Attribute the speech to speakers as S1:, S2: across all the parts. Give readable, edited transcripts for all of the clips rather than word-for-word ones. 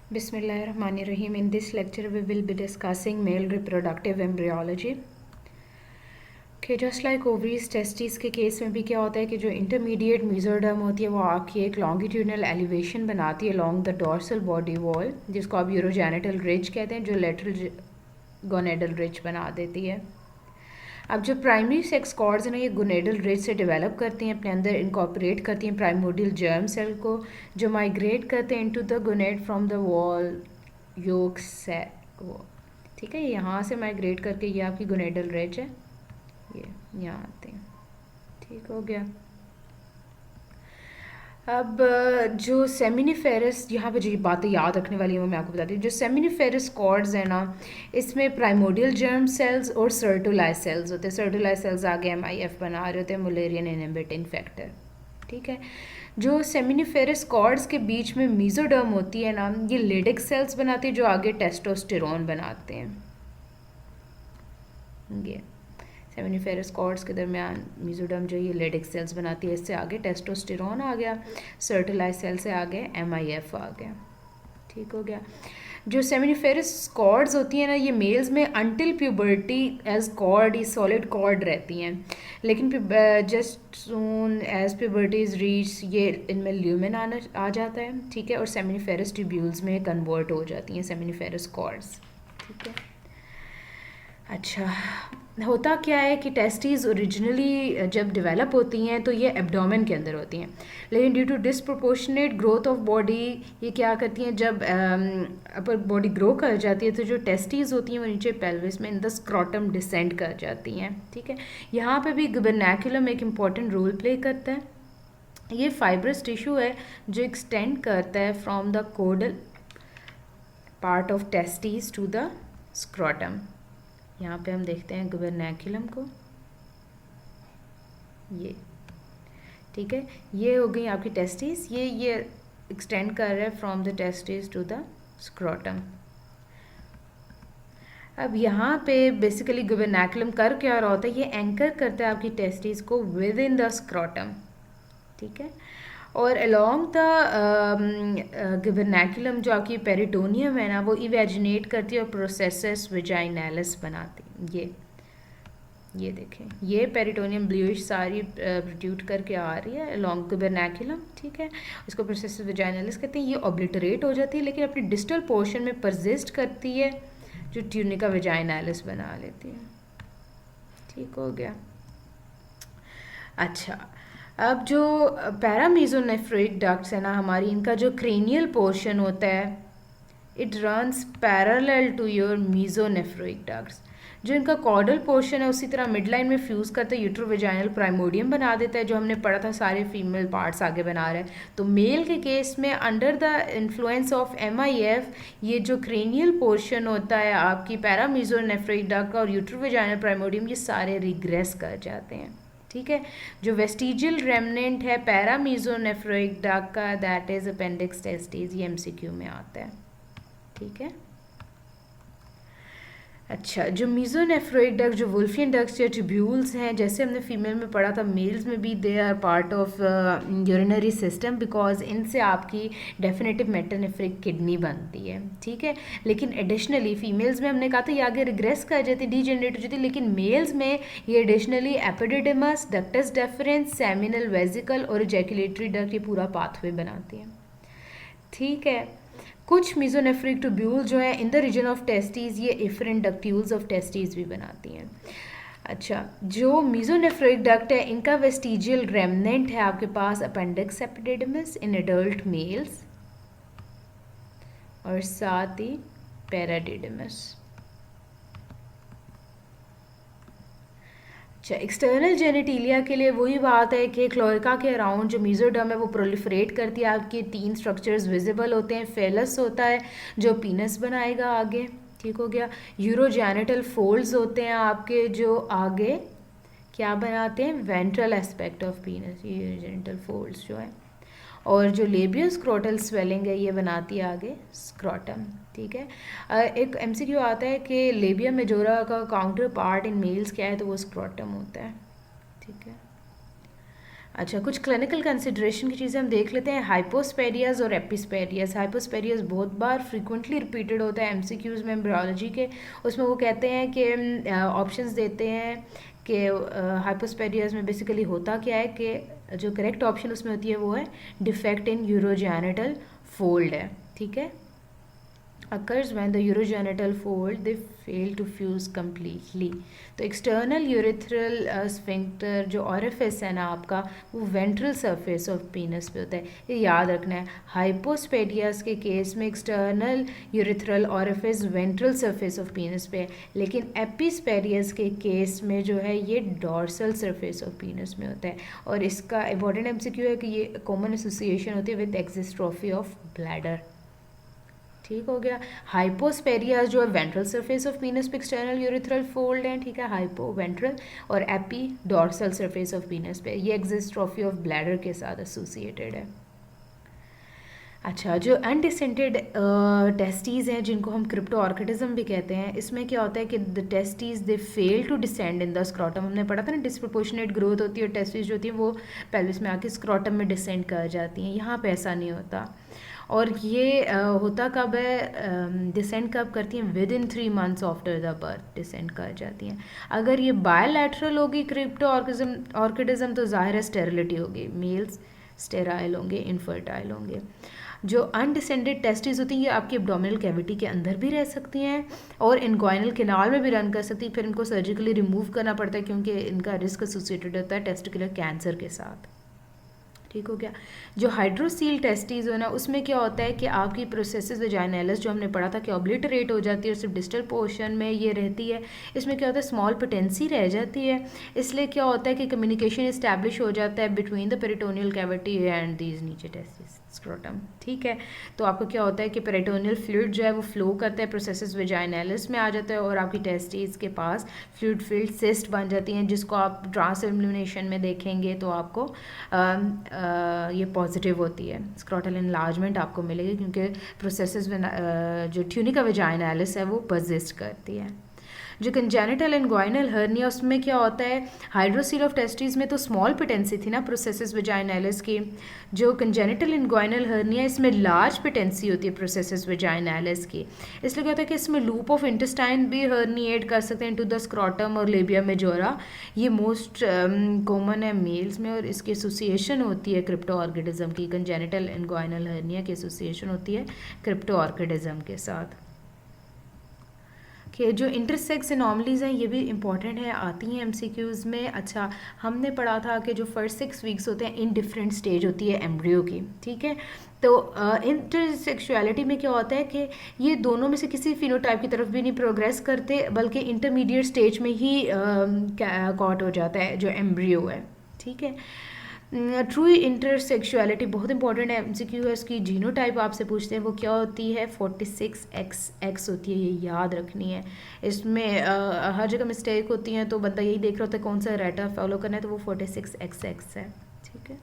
S1: Bismillahirrahmanirrahim. In this lecture, we will be discussing male reproductive embryology. Okay, just like ovaries, testes के case में भी क्या होता है कि जो इंटरमीडिएट मेसोडर्म होती है वो आपकी एक लॉन्गिट्यूडनल एलिवेशन बनाती है along the dorsal body wall, जिसको आप यूरोजेनिटल रिज कहते हैं, जो लेटरल गोनेडल रिज बना देती है. अब जो प्राइमरी सेक्स कॉर्ड्स हैं ना, ये गोनेडल रिज से डेवलप करती हैं, अपने अंदर इनकॉर्पोरेट करती हैं प्राइमोडियल जर्म सेल को, जो माइग्रेट करते हैं into the gonad from the wall yolk sac वो. ठीक है, यहाँ से माइग्रेट करके ये आपकी गोनेडल रिज है, ये यहाँ आते हैं. ठीक हो गया. अब जो सेमिनिफेरस, यहाँ पे जो बातें याद रखने वाली हैं वो मैं आपको बताती हूँ. जो सेमिनिफेरस कॉर्ड्स हैं ना, इसमें प्राइमोडियल जर्म सेल्स और सर्टोलाई सेल्स होते हैं. सर्टोलाई सेल्स आगे MIF बना रहे होते हैं, मुलेरियन इनहिबिटिंग फैक्टर. ठीक है. जो सेमिनिफेरस कॉर्ड्स के बीच में मीजोडर्म होती है ना, ये लेडिक सेल्स बनाती है जो आगे टेस्टोस्टेरोन बनाते हैं. ये सेमिनिफेरस कॉर्ड्स के दरमियान मीजोडर्म जो ये लेडिक सेल्स बनाती है, इससे आगे टेस्टोस्टेरोन आ गया, सर्टोलाई सेल से आगे MIF आ गया. ठीक हो गया. जो सेमिनिफेरस कॉर्ड्स होती हैं ना, ये मेल्स में अंटिल प्यूबर्टी एज कॉर्ड, ये सॉलिड कॉर्ड रहती हैं, लेकिन just soon as puberty is reach ये इनमें ल्यूमेन आ जाता है. ठीक है. और सेमिनिफेरस ट्यूब्यूल्स में कन्वर्ट हो जाती हैं सेमिनिफेरस कॉर्ड्स. ठीक है. अच्छा, होता क्या है कि टेस्टीज ओरिजिनली जब डेवलप होती हैं तो ये एब्डोमेन के अंदर होती हैं, लेकिन due to disproportionate growth of body ये क्या करती हैं, जब अपर बॉडी ग्रो कर जाती है तो जो टेस्टीज होती हैं वो नीचे पेल्विस में इन द स्क्रॉटम डिसेंड कर जाती हैं. ठीक है. यहाँ पे भी गुबरनैकुलम एक इम्पॉर्टेंट रोल प्ले करता है. ये फाइब्रस टिश्यू है जो एक्सटेंड करता है from the caudal part of testes to the scrotum. यहाँ पे हम देखते हैं गुबरनैकुलम को, ये. ठीक है. ये हो गई आपकी टेस्टिस, ये एक्सटेंड कर रहा है from the testis to the scrotum. अब यहाँ पे बेसिकली गुबरनैकुलम कर क्या रहा होता है, ये एंकर करता है आपकी टेस्टिस को विद इन द स्क्रॉटम. ठीक है. और अलोंग द गुबरनैकुलम जो आपकी पेरिटोनियम है ना, वो इवेजिनेट करती है और प्रोसेसेस विजाइनैलिस बनाती है. ये देखें, ये पेरिटोनियम ब्लूइश सारी प्रोड्यूट करके आ रही है अलोंग गुबरनैकुलम. ठीक है. इसको प्रोसेसेस विजाइनैलिस कहते हैं. ये ऑब्लिटरेट हो जाती है लेकिन अपनी डिस्टल पोर्शन में परसिस्ट करती है, जो ट्यूनिका विजाइनैलिस बना लेती है. ठीक हो गया. अच्छा, अब जो पैरामीजोनेफ्रोइक डक्ट्स है ना हमारी, इनका जो क्रेनियल पोर्शन होता है it runs parallel to your mesonephric ducts. जो इनका कॉर्डल पोर्शन है उसी तरह मिड लाइन में फ्यूज़ करता है, यूट्रोवेजाइनल प्राइमोडियम बना देता है, जो हमने पढ़ा था सारे फीमेल पार्ट्स आगे बना रहे हैं. तो मेल के केस में under the influence of MIF ये जो क्रेनियल पोर्शन होता है आपकी पैरामीजोनेफ्रोइक डक्ट और यूट्रोवेजाइनल प्राइमोडियम, ये सारे रिग्रेस कर जाते हैं. ठीक है. जो वेस्टिजियल रेमनेंट है पैरामीजोनेफ्रोइक डक्ट का, दैट इज अपेंडिक्स टेस्टिस, ये MCQ में आता है. ठीक है. अच्छा, जो मीजोनेफ्रोइक डक्ट, जो वुल्फियन डक्ट्स या ट्यूब्यूल्स हैं, जैसे हमने फीमेल में पढ़ा था, मेल्स में भी they are part of urinary system, because इनसे आपकी डेफिनेटिव मेटानेफ्रिक किडनी बनती है. ठीक है. लेकिन एडिशनली फीमेल्स में हमने कहा था ये आगे रिग्रेस कर जाती, डीजेनरेट हो जाती, लेकिन मेल्स में ये additionally epididymis, ductus deference, seminal vesicle और इजैकुलेटरी डक्ट, ये पूरा पाथवे बनाती है. ठीक है. कुछ मीजोनेफ्रिक ट्यूब्यूल जो है in the region of testes, ये एफरेंट डक्ट्यूल्स ऑफ टेस्टीज भी बनाती हैं. अच्छा, जो मीजोनेफ्रिक डक्ट है इनका वेस्टिजियल रेमनेंट है आपके पास appendix epididymis in adult males, और साथ ही पैराडिडिमस. अच्छा, एक्सटर्नल जेनेटिलिया के लिए वही बात है कि क्लोएका के अराउंड जो मीजोडर्म है वो प्रोलिफरेट करती है. आपके 3 स्ट्रक्चर्स विजिबल होते हैं. फेलस होता है जो पीनस बनाएगा आगे. ठीक हो गया. यूरोजेनिटल फोल्ड्स होते हैं आपके जो आगे क्या बनाते हैं, वेंट्रल एस्पेक्ट ऑफ पीनस, ये यूरोजेनिटल फोल्ड्स जो है. और जो लेबियो स्क्रोटल स्वेलिंग है ये बनाती है आगे स्क्रॉटम. ठीक है. एक MCQ आता है कि लेबिया मेजोरा का काउंटर पार्ट इन मेल्स क्या है, तो वो स्क्रॉटम होता है. ठीक है. अच्छा, कुछ क्लिनिकल कंसिड्रेशन की चीज़ें हम देख लेते हैं, हाइपोस्पेडियाज और एपिस्पेडियाज। हाइपोस्पेडियाज बहुत बार फ्रीक्वेंटली रिपीटेड होता है एमसीक्यूज़ में एम्ब्रियोलॉजी के। उसमें वो कहते हैं कि ऑप्शंस देते हैं कि हाइपोस्पेडियाज में बेसिकली होता क्या है कि जो करेक्ट ऑप्शन उसमें होती है वो है डिफेक्ट इन यूरोजेनिटल फोल्ड है, ठीक है। occurs when the urogenital fold they fail to fuse completely। तो एक्सटर्नल यूरेथ्रल स्फिंक्टर जो ऑरिफिस है ना आपका, वो वेंट्रल सरफेस ऑफ पीनस पे होता है, ये याद रखना है। हाइपोस्पेडियास के केस में external urethral orifice ventral surface of पीनस पे है, लेकिन एपिस्पेडियस के केस में जो है ये डॉर्सल सरफेस ऑफ पीनस में होता है। और इसका इंपॉर्टेंट एमसीक्यू है कि ये कॉमन एसोसिएशन होती है विद एक्जिस्ट्रोफी ऑफ ब्लैडर, ठीक हो गया। हाइपोस्पेरिया जो है वेंट्रल सरफेस ऑफ पीनस पे एक्सटर्नल यूरेथ्रल फोल्ड है, ठीक है, हाइपो वेंट्रल, और एपी डॉर्सल सरफेस ऑफ पीनस पे, ये एक्जिस्ट्रोफी ऑफ ब्लैडर के साथ एसोसिएटेड है। अच्छा, जो अनडिसेंटेड टेस्टीज़ हैं जिनको हम क्रिप्टोऑर्किडिज्म भी कहते हैं, इसमें क्या होता है कि the testes they fail to descend in the scrotum. हमने पढ़ा था ना, डिस्प्रपोर्शनेट ग्रोथ होती है और टेस्टीज़ जो होती हैं वो पेल्विस में आके स्क्रॉटम में डिसेंड कर जाती हैं। यहाँ पे ऐसा नहीं होता। और ये होता कब है, डिसेंड कब करती हैं, with in 3 months after the birth descend कर जाती हैं। अगर ये बायलैटरल होगी क्रिप्टोऑर्किडिज्म तो ज़ाहिर है स्टेरिलिटी होगी, मेल्स स्टेराइल होंगे, इनफर्टाइल होंगे। जो अनडिसेंडेड टेस्टिस होती हैं ये आपकी एब्डोमिनल कैविटी के अंदर भी रह सकती हैं और इनग्वाइनल कैनाल में भी रन कर सकती हैं, फिर इनको सर्जिकली रिमूव करना पड़ता है क्योंकि इनका रिस्क एसोसिएटेड होता है टेस्टिकुलर कैंसर के साथ, ठीक हो गया। जो हाइड्रोसील टेस्टिस हो ना, उसमें क्या होता है कि आपकी प्रोसेसिस वेजाइनैलिस जो हमने पढ़ा था कि ऑब्लिटरेट हो जाती है और सिर्फ डिस्टल पोर्शन में ये रहती है। इसमें क्या होता है, स्मॉल पेटेंसी रह जाती है, इसलिए क्या होता है कि कम्युनिकेशन इस्टेब्लिश हो जाता है between the peritoneal cavity and these नीचे टेस्टिस स्क्रोटम, ठीक है। तो आपको क्या होता है कि पेरिटोनियल फ्लूइड जो है वो फ्लो करता है, प्रोसेसिस वेजाइनैलिस में आ जाता है और आपकी टेस्टिस के पास फ्लूइड फिल्ड सिस्ट बन जाती हैं, जिसको आप ट्रांस एलिमिनेशन में देखेंगे तो आपको ये पॉजिटिव होती है, स्क्रोटल इनलार्जमेंट आपको मिलेगी क्योंकि प्रोसेसेस जो ट्यूनिका वेजाइनैलिस है वो परसिस्ट करती है। जो कंजेनिटल इनग्वाइनल हर्निया, उसमें क्या होता है, हाइड्रोसील ऑफ टेस्टिस में तो स्मॉल पेटेंसी थी ना प्रोसेसिस वेजाइनैलिस की। जो कंजेनिटल इनग्वाइनल हर्निया इसमें लार्ज पेटेंसी होती है प्रोसेसिस वेजाइनैलिस की, इसलिए क्या होता है कि इसमें लूप ऑफ इंटेस्टाइन भी हर्निएट कर सकते हैं इनटू द स्क्रॉटम और लेबिया मेजोरा। ये मोस्ट कॉमन है मेल्स में और इसकी एसोसिएशन होती है क्रिप्टोऑर्किडिज्म की। कंजेनिटल इनग्वाइनल हर्निया की एसोसिएशन होती है क्रिप्टोऑर्किडिज्म के साथ। कि जो इंटरसेक्स एनॉमलीज़ हैं ये भी इंपॉर्टेंट है, आती हैं एमसीक्यूज़ में। अच्छा, हमने पढ़ा था कि जो फर्स्ट 6 वीक्स होते हैं इन डिफरेंट स्टेज होती है एम्ब्रियो की, ठीक है। तो इंटरसेक्सुअलिटी में क्या होता है कि ये दोनों में से किसी फिनोटाइप की तरफ भी नहीं प्रोग्रेस करते, बल्कि इंटरमीडिएट स्टेज में ही कॉट हो जाता है जो एम्ब्रियो है, ठीक है। ट्रू इंटरसेक्सुअलिटी बहुत इंपॉर्टेंट है, एमसीक्यू है इसकी। जीनोटाइप आपसे पूछते हैं वो क्या होती है, 46XX होती है, ये याद रखनी है। इसमें हर जगह मिस्टेक होती हैं तो बंदा यही देख रहा होता है कौन सा रेटा फॉलो करना है, तो वो 46XX है, ठीक है।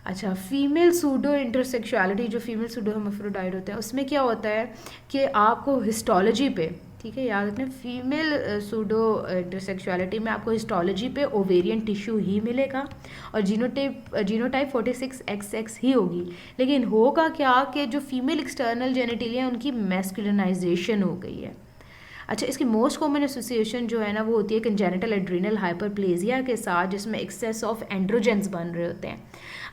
S1: अच्छा, फीमेल सूडो इंटरसेक्सुअलिटी, जो फीमेल सूडो हेर्माफ्रोडाइट होते हैं उसमें क्या होता है कि आपको हिस्टोलॉजी पे, ठीक है, याद रखना, फीमेल सूडो इंटरसेक्सुअलिटी में आपको हिस्टोलॉजी पे ओवेरियन टिश्यू ही मिलेगा और जीनोटाइप 46XX ही होगी। लेकिन होगा क्या कि जो फीमेल एक्सटर्नल जेनिटलिया उनकी मैस्कुलिनाइजेशन हो गई है। अच्छा, इसकी मोस्ट कॉमन एसोसिएशन जो है ना वो होती है कंजेनिटल एड्रीनल हाइपरप्लेजिया के साथ, जिसमें एक्सेस ऑफ एंड्रोजेंस बन रहे होते हैं।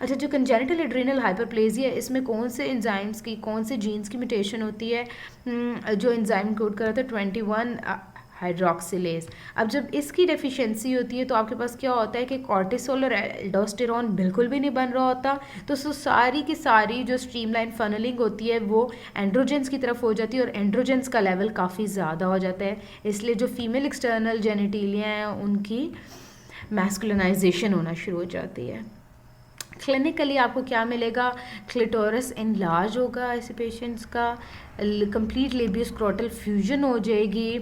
S1: अच्छा, जो कंजेनिटल एड्रीनल हाइपरप्लेजिया है इसमें कौन से एंजाइम्स की, कौन से जीन्स की म्यूटेशन होती है, जो एंजाइम कोड करता है 21 हाइड्रोक्सिलेज। अब जब इसकी डेफिशिएंसी होती है तो आपके पास क्या होता है कि कॉर्टिसोल और एल्डोस्टेरॉन बिल्कुल भी नहीं बन रहा होता, तो सारी की सारी जो स्ट्रीमलाइन फनलिंग होती है वो एंड्रोजेंस की तरफ हो जाती है और एंड्रोजेंस का लेवल काफ़ी ज़्यादा हो जाता है, इसलिए जो फीमेल एक्सटर्नल जेनिटिलिया हैं उनकी मैस्कुलिनाइजेशन होना शुरू हो जाती है। क्लिनिकली आपको क्या मिलेगा, क्लिटोरस इनलार्ज होगा ऐसे पेशेंट्स का, कंप्लीट लेबियोस्क्रोटल फ्यूजन हो जाएगी,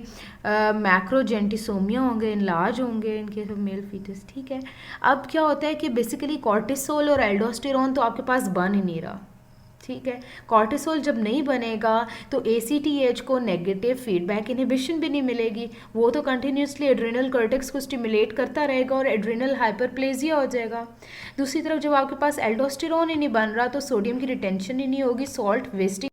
S1: मैक्रोजेंटिसोमिया होंगे, इनलार्ज होंगे in case of male foetus, ठीक है। अब क्या होता है कि बेसिकली कॉर्टिसोल और एल्डोस्टेरॉन तो आपके पास बन ही नहीं रहा, ठीक है। कॉर्टिसोल जब नहीं बनेगा तो ACTH को नेगेटिव फीडबैक इनहिबिशन भी नहीं मिलेगी, वो तो कंटिन्यूसली एड्रिनल कॉर्टेक्स को स्टिमुलेट करता रहेगा और एड्रिनल हाइपरप्लेजिया हो जाएगा। दूसरी तरफ जब आपके पास एल्डोस्टेरोन ही नहीं बन रहा तो सोडियम की रिटेंशन ही नहीं होगी, सॉल्ट वेस्टिंग